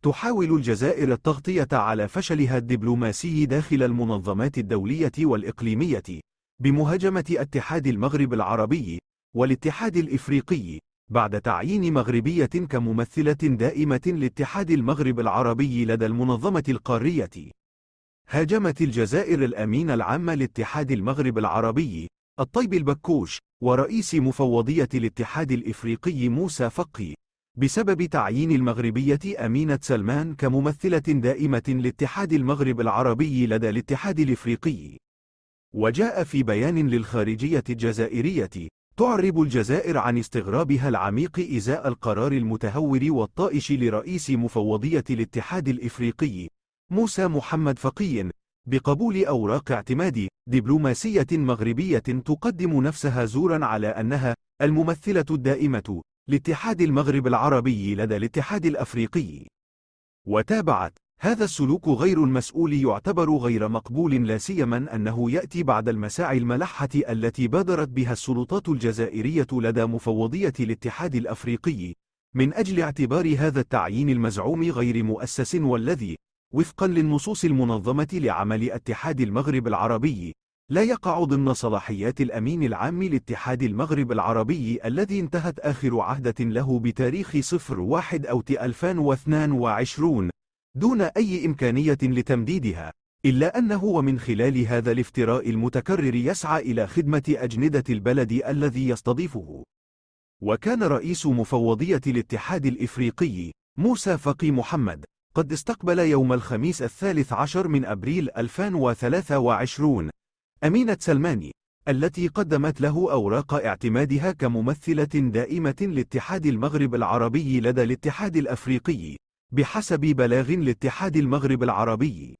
تحاول الجزائر التغطية على فشلها الدبلوماسي داخل المنظمات الدولية والإقليمية بمهاجمة اتحاد المغرب العربي والاتحاد الإفريقي بعد تعيين مغربية كممثلة دائمة لاتحاد المغرب العربي لدى المنظمة القارية. هاجمت الجزائر الأمين العام لاتحاد المغرب العربي الطيب البكوش ورئيس مفوضية الاتحاد الإفريقي موسى فقي بسبب تعيين المغربية أمينة سلمان كممثلة دائمة لاتحاد المغرب العربي لدى الاتحاد الإفريقي. وجاء في بيان للخارجية الجزائرية تعرب الجزائر عن استغرابها العميق إزاء القرار المتهور والطائش لرئيس مفوضية الاتحاد الإفريقي موسى محمد فقي بقبول أوراق اعتماد دبلوماسية مغربية تقدم نفسها زورا على أنها الممثلة الدائمة لاتحاد المغرب العربي لدى الاتحاد الأفريقي. وتابعت: هذا السلوك غير المسؤول يعتبر غير مقبول، لا سيما أنه يأتي بعد المساعي الملحة التي بادرت بها السلطات الجزائرية لدى مفوضية الاتحاد الأفريقي من أجل اعتبار هذا التعيين المزعوم غير مؤسس، والذي وفقا للنصوص المنظمة لعمل اتحاد المغرب العربي لا يقع ضمن صلاحيات الأمين العام لاتحاد المغرب العربي الذي انتهت آخر عهدة له بتاريخ 01/2022 دون أي إمكانية لتمديدها، إلا أنه ومن خلال هذا الافتراء المتكرر يسعى إلى خدمة أجندة البلد الذي يستضيفه. وكان رئيس مفوضية الاتحاد الإفريقي موسى فقي محمد قد استقبل يوم الخميس 13 من أبريل 2023 أمينة سلمان التي قدمت له أوراق اعتمادها كممثلة دائمة لاتحاد المغرب العربي لدى الاتحاد الأفريقي بحسب بلاغ لاتحاد المغرب العربي.